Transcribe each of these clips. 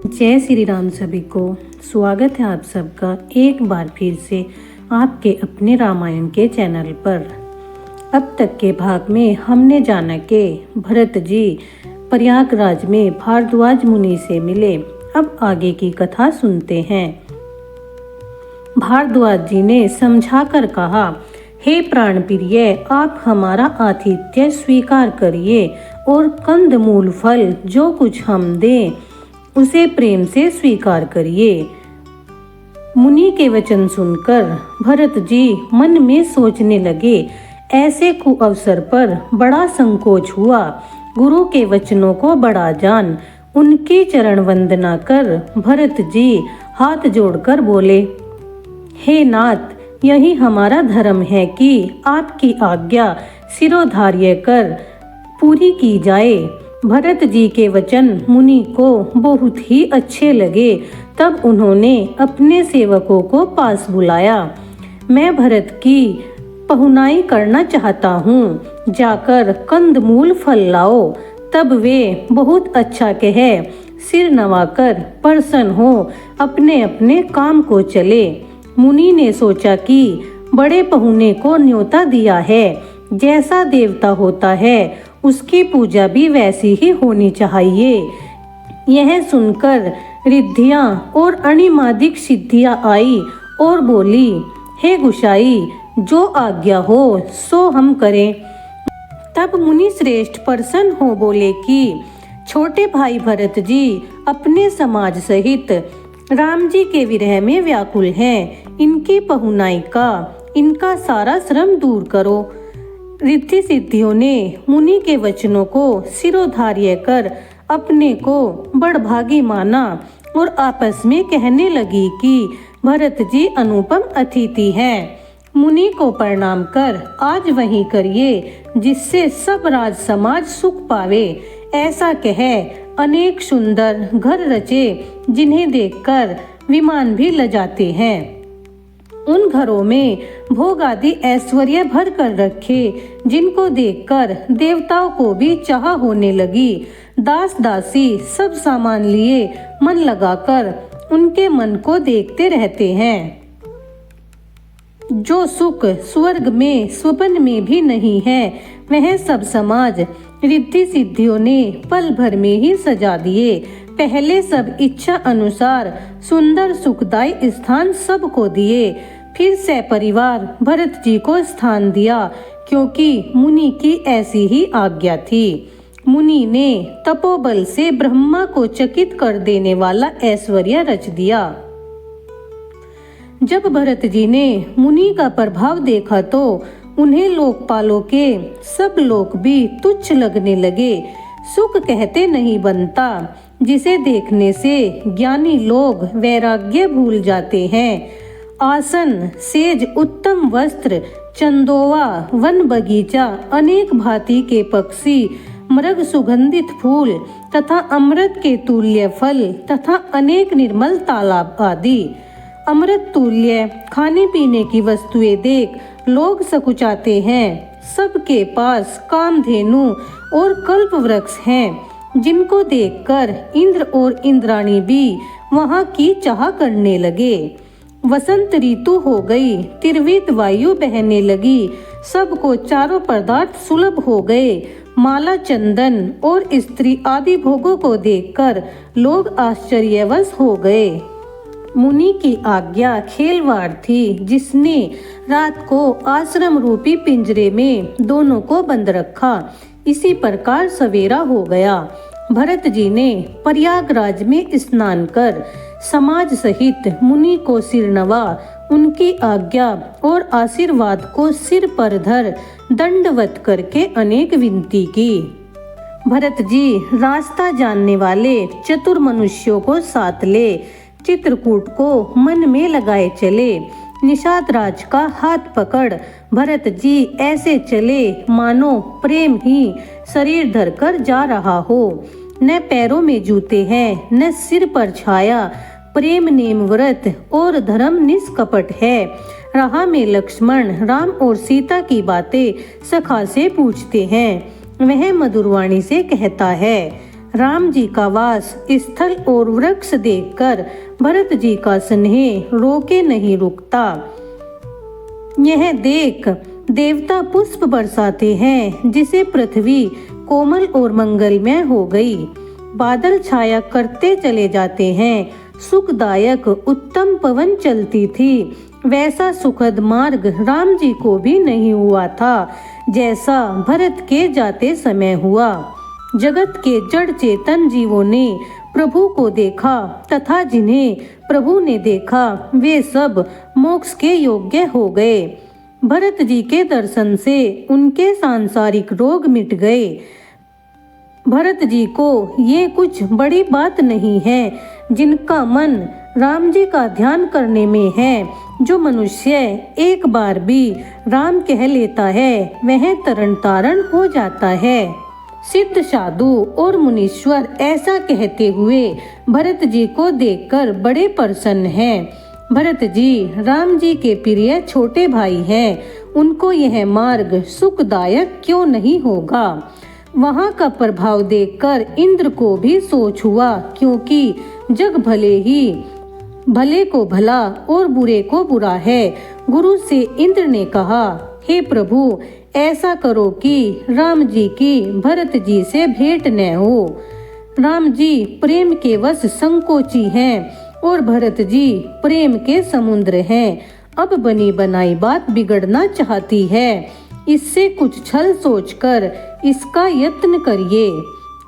जय श्री राम। सभी को स्वागत है आप सबका एक बार फिर से आपके अपने रामायण के चैनल पर। अब तक के भाग में हमने जाना कि भरत जी प्रयागराज में भारद्वाज मुनि से मिले। अब आगे की कथा सुनते हैं। भारद्वाज जी ने समझाकर कहा, हे प्राण प्रिय, आप हमारा आतिथ्य स्वीकार करिए और कंदमूल फल जो कुछ हम दें उसे प्रेम से स्वीकार करिए। मुनि के वचन सुनकर भरत जी मन में सोचने लगे। ऐसे कुअवसर पर बड़ा संकोच हुआ। गुरु के वचनों को बड़ा जान उनकी चरण वंदना कर भरत जी हाथ जोड़कर बोले, हे नाथ, यही हमारा धर्म है कि आपकी आज्ञा सिरोधार्य कर पूरी की जाए। भरत जी के वचन मुनि को बहुत ही अच्छे लगे। तब उन्होंने अपने सेवकों को पास बुलाया। मैं भरत की पहुनाई करना चाहता हूँ, जाकर कंदमूल फल लाओ। तब वे बहुत अच्छा कहे सिर नवाकर प्रसन्न हो अपने अपने काम को चले। मुनि ने सोचा कि बड़े पहुने को न्योता दिया है, जैसा देवता होता है उसकी पूजा भी वैसी ही होनी चाहिए। यह सुनकर रिद्धियां और अणिमादिक सिद्धियां आई और बोली, हे गुसाई, जो आज्ञा हो सो हम करें। तब मुनि श्रेष्ठ प्रसन्न हो बोले कि छोटे भाई भरत जी अपने समाज सहित राम जी के विरह में व्याकुल हैं। इनकी पहुनाई का इनका सारा श्रम दूर करो। रिद्धि सिद्धियों ने मुनि के वचनों को सिरोधार्य कर अपने को बड़भागी माना और आपस में कहने लगी कि भरत जी अनुपम अतिथि हैं। मुनि को प्रणाम कर आज वहीं करिए, जिससे सब राज समाज सुख पावे। ऐसा कह अनेक सुंदर घर रचे, जिन्हें देखकर विमान भी लजाते हैं। उन घरों में भोग आदि ऐश्वर्य भर कर रखे, जिनको देखकर देवताओं को भी चाह होने लगी। दास दासी सब सामान लिए मन लगाकर उनके मन को देखते रहते हैं। जो सुख स्वर्ग में स्वप्न में भी नहीं है, वह सब समाज रिद्धि सिद्धियों ने पल भर में ही सजा दिए। पहले सब इच्छा अनुसार सुंदर सुखदायी स्थान सबको दिए, फिर से परिवार भरत जी को स्थान दिया, क्योंकि मुनि की ऐसी ही आज्ञा थी। मुनि ने तपोबल से ब्रह्मा को चकित कर देने वाला ऐश्वर्य रच दिया। जब भरत जी ने मुनि का प्रभाव देखा तो उन्हें लोकपालों के सब लोग भी तुच्छ लगने लगे। सुख कहते नहीं बनता, जिसे देखने से ज्ञानी लोग वैराग्य भूल जाते हैं। आसन, सेज, उत्तम वस्त्र, चंदोवा, वन बगीचा, अनेक भांति के पक्षी, मृग, सुगंधित फूल तथा अमृत के तुल्य फल तथा अनेक निर्मल तालाब आदि अमृत तुल्य खाने पीने की वस्तुएं देख लोग सकुचाते हैं। सबके पास कामधेनु और कल्प वृक्ष हैं, जिनको देखकर इंद्र और इंद्राणी भी वहां की चाह करने लगे। वसंत ऋतु हो गई, तिरवित वायु बहने लगी, सबको चारों पदार्थ सुलभ हो गए। माला, चंदन और स्त्री आदि भोगों को देखकर लोग आश्चर्यवश हो गए। मुनि की आज्ञा खेलवाड़ थी, जिसने रात को आश्रम रूपी पिंजरे में दोनों को बंद रखा। इसी प्रकार सवेरा हो गया। भरत जी ने प्रयागराज में स्नान कर समाज सहित मुनि को सिर नवा, उनकी आज्ञा और आशीर्वाद को सिर पर धर दंडवत करके अनेक विनती की। भरत जी रास्ता जानने वाले चतुर मनुष्यों को साथ ले चित्रकूट को मन में लगाए चले। निषाद राज का हाथ पकड़ भरत जी ऐसे चले मानो प्रेम ही शरीर धरकर जा रहा हो। न पैरों में जूते हैं, न सिर पर छाया। प्रेम नेम व्रत और धर्म निष्कपट है। राह में लक्ष्मण, राम और सीता की बातें सखा से पूछते हैं। वह मधुरवाणी से कहता है, राम जी का वास स्थल और वृक्ष देखकर भरत जी का स्नेह रोके नहीं रुकता। यह देख देवता पुष्प बरसाते हैं, जिसे पृथ्वी कोमल और मंगलमय हो गई। बादल छाया करते चले जाते हैं, सुखदायक उत्तम पवन चलती थी। वैसा सुखद मार्ग राम जी को भी नहीं हुआ था, जैसा भरत के जाते समय हुआ। जगत के जड़ चेतन जीवों ने प्रभु को देखा तथा जिन्हें प्रभु ने देखा वे सब मोक्ष के योग्य हो गए। भरत जी के दर्शन से उनके सांसारिक रोग मिट गए। भरत जी को ये कुछ बड़ी बात नहीं है। जिनका मन राम जी का ध्यान करने में है, जो मनुष्य एक बार भी राम कह लेता है, वह तरण तारण हो जाता है। सिद्ध साधु और मुनीश्वर ऐसा कहते हुए भरत जी को देखकर बड़े प्रसन्न हैं। भरत जी राम जी के प्रिय छोटे भाई हैं, उनको यह मार्ग सुखदायक क्यों नहीं होगा। वहाँ का प्रभाव देखकर इंद्र को भी सोच हुआ, क्योंकि जग भले को भला और बुरे को बुरा है। गुरु से इंद्र ने कहा, हे प्रभु, ऐसा करो कि राम जी की भरत जी से भेंट न हो। राम जी प्रेम के वश संकोची हैं और भरत जी प्रेम के समुद्र हैं। अब बनी बनाई बात बिगड़ना चाहती है, इससे कुछ छल सोचकर इसका यत्न करिए।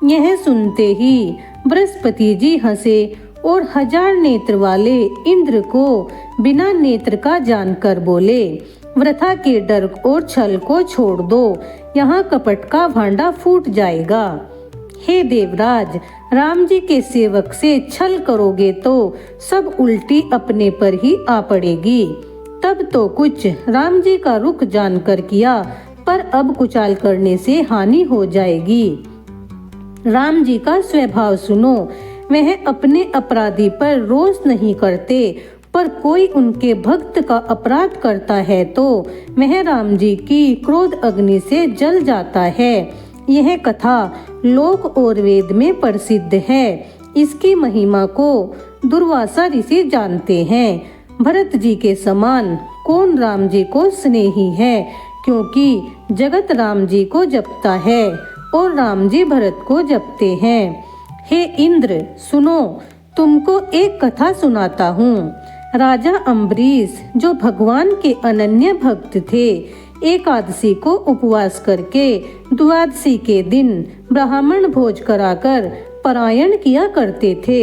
यह सुनते ही बृहस्पति जी हंसे और 1000 नेत्र वाले इंद्र को बिना नेत्र का जानकर बोले, वृथा के डर और छल को छोड़ दो, यहाँ कपट का भांडा फूट जाएगा। हे देवराज, राम जी के सेवक से छल करोगे तो सब उल्टी अपने पर ही आ पड़ेगी। तब तो कुछ राम जी का रुख जानकर किया, पर अब कुचाल करने से हानि हो जाएगी। राम जी का स्वभाव सुनो, वह अपने अपराधी पर रोष नहीं करते, पर कोई उनके भक्त का अपराध करता है तो वह राम जी की क्रोध अग्नि से जल जाता है। यह कथा लोक और वेद में प्रसिद्ध है। इसकी महिमा को दुर्वासा ऋषि जानते हैं। भरत जी के समान कौन राम जी को स्नेही है, क्योंकि जगत राम जी को जपता है और राम जी भरत को जपते हैं। हे इंद्र, सुनो, तुमको एक कथा सुनाता हूँ। राजा अम्बरीश, जो भगवान के अनन्य भक्त थे, एकादशी को उपवास करके द्वादशी के दिन ब्राह्मण भोज कराकर परायण किया करते थे।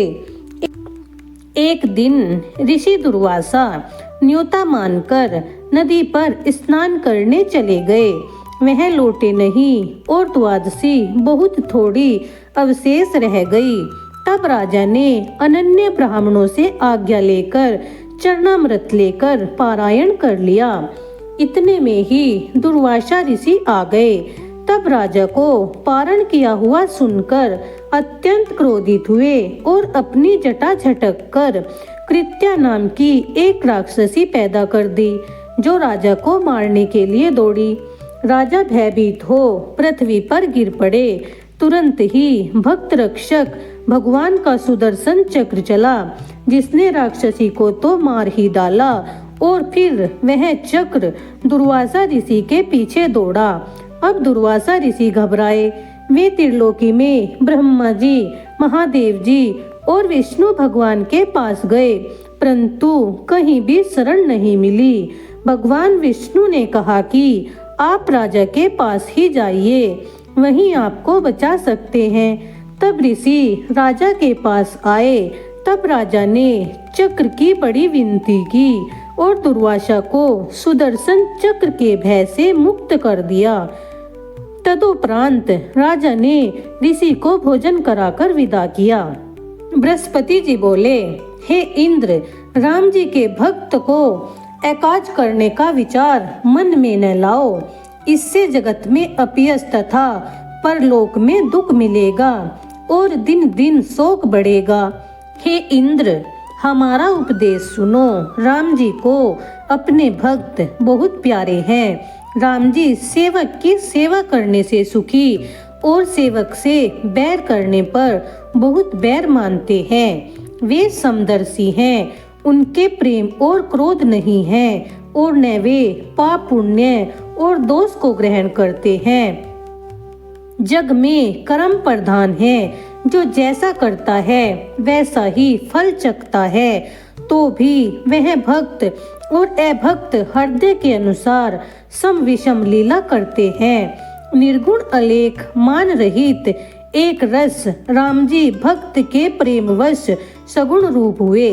एक दिन ऋषि दुर्वासा न्योता मानकर नदी पर स्नान करने चले गए। वह लौटे नहीं और द्वादशी बहुत थोड़ी अवशेष रह गई। तब राजा ने अनन्य ब्राह्मणों से आज्ञा लेकर चरणामृत लेकर पारायण कर लिया। इतने में ही दुर्वासा ऋषि आ गए। तब राजा को पारण किया हुआ सुनकर अत्यंत क्रोधित हुए और अपनी जटा झटक कर कृत्या नाम की एक राक्षसी पैदा कर दी, जो राजा को मारने के लिए दौड़ी। राजा भयभीत हो पृथ्वी पर गिर पड़े। तुरंत ही भक्त रक्षक भगवान का सुदर्शन चक्र चला, जिसने राक्षसी को तो मार ही डाला और फिर वह चक्र दुर्वासा ऋषि के पीछे दौड़ा। अब दुर्वासा ऋषि घबराए। वे त्रिलोकी में ब्रह्मा जी, महादेव जी और विष्णु भगवान के पास गए, परंतु कहीं भी शरण नहीं मिली। भगवान विष्णु ने कहा कि आप राजा के पास ही जाइए, वहीं आपको बचा सकते हैं। तब ऋषि राजा के पास आए। तब राजा ने चक्र की बड़ी विनती की और दुर्वासा को सुदर्शन चक्र के भय से मुक्त कर दिया। तदुपरांत राजा ने ऋषि को भोजन कराकर विदा किया। बृहस्पति जी बोले, हे इंद्र, राम जी के भक्त को एकाज करने का विचार मन में न लाओ। इससे जगत में अपयश तथा परलोक में दुख मिलेगा और दिन दिन शोक बढ़ेगा। हे इंद्र, हमारा उपदेश सुनो। राम जी को अपने भक्त बहुत प्यारे हैं। राम जी सेवक की सेवा करने से सुखी और सेवक से बैर करने पर बहुत बैर मानते हैं। वे समदर्शी हैं, उनके प्रेम और क्रोध नहीं है और न वे पाप पुण्य और दोष को ग्रहण करते हैं। जग में कर्म प्रधान है, जो जैसा करता है वैसा ही फल चखता है। तो भी वह भक्त और अभक्त हृदय के अनुसार सम विषम लीला करते हैं। निर्गुण अलेख मान रहित एक रस राम जी भक्त के प्रेमवश सगुण रूप हुए।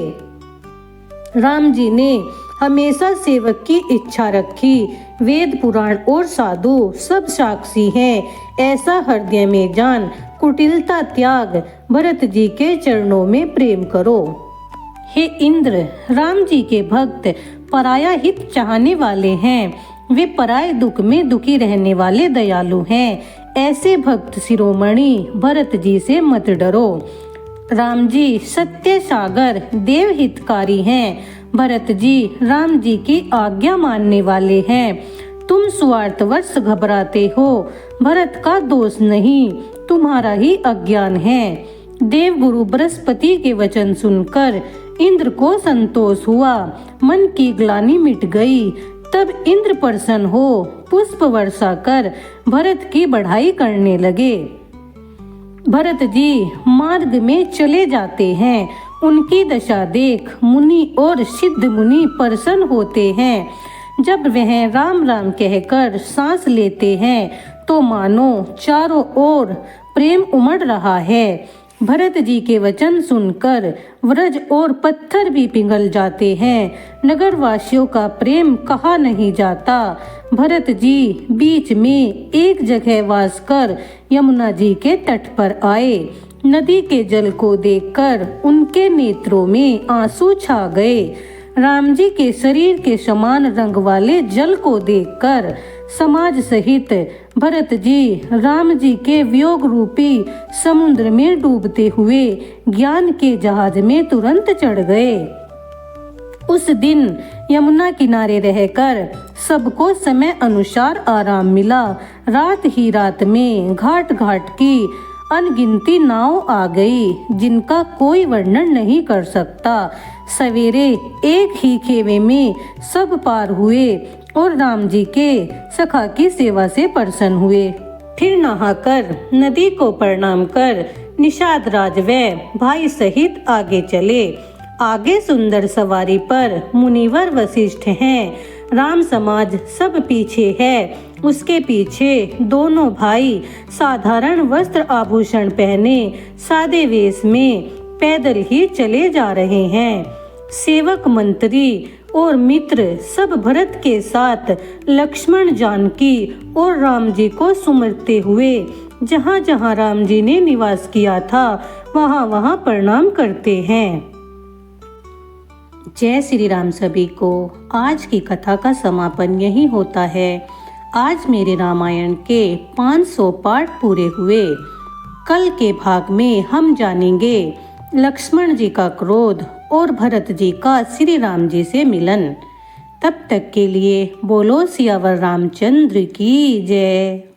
राम जी ने हमेशा सेवक की इच्छा रखी। वेद पुराण और साधु सब साक्षी हैं। ऐसा हृदय में जान कुटिलता त्याग भरत जी के चरणों में प्रेम करो। हे इंद्र, राम जी के भक्त पराया हित चाहने वाले हैं। वे पराये दुख में दुखी रहने वाले दयालु हैं। ऐसे भक्त शिरोमणि भरत जी से मत डरो। राम जी सत्य सागर देव हितकारी हैं। भरत जी राम जी की आज्ञा मानने वाले हैं। तुम स्वार्थवश घबराते हो, भरत का दोष नहीं, तुम्हारा ही अज्ञान है। देवगुरु बृहस्पति के वचन सुनकर इंद्र को संतोष हुआ, मन की ग्लानि मिट गई। तब इंद्र प्रसन्न हो पुष्प वर्षा कर भरत की बढ़ाई करने लगे। भरत जी मार्ग में चले जाते हैं। उनकी दशा देख मुनि और सिद्ध मुनि प्रसन्न होते हैं। जब वह राम राम कहकर सांस लेते हैं तो मानो चारों ओर प्रेम उमड़ रहा है। भरत जी के वचन सुनकर व्रज और पत्थर भी पिघल जाते हैं। नगर वासियों का प्रेम कहा नहीं जाता। भरत जी बीच में एक जगह वास कर यमुना जी के तट पर आए। नदी के जल को देखकर उनके नेत्रों में आंसू छा गए। राम जी के शरीर के समान रंग वाले जल को देखकर समाज सहित भरत जी राम जी के वियोग रूपी समुद्र में डूबते हुए ज्ञान के जहाज में तुरंत चढ़ गए। उस दिन यमुना किनारे रहकर सबको समय अनुसार आराम मिला। रात ही रात में घाट घाट की अनगिनती नाव आ गई, जिनका कोई वर्णन नहीं कर सकता। सवेरे एक ही खेवे में सब पार हुए और राम जी के सखा की सेवा से प्रसन्न हुए। फिर नहाकर नदी को प्रणाम कर निषाद राज व भाई सहित आगे चले। आगे सुंदर सवारी पर मुनिवर वशिष्ठ हैं। राम समाज सब पीछे है। उसके पीछे दोनों भाई साधारण वस्त्र आभूषण पहने सादे वेश में पैदल ही चले जा रहे हैं। सेवक मंत्री और मित्र सब भरत के साथ लक्ष्मण जानकी और राम जी को सुमरते हुए जहाँ जहाँ राम जी ने निवास किया था वहाँ वहाँ प्रणाम करते हैं। जय श्री राम सभी को। आज की कथा का समापन यही होता है। आज मेरे रामायण के 500 पाठ पूरे हुए। कल के भाग में हम जानेंगे लक्ष्मण जी का क्रोध और भरत जी का श्री राम जी से मिलन। तब तक के लिए बोलो सियावर रामचंद्र की जय।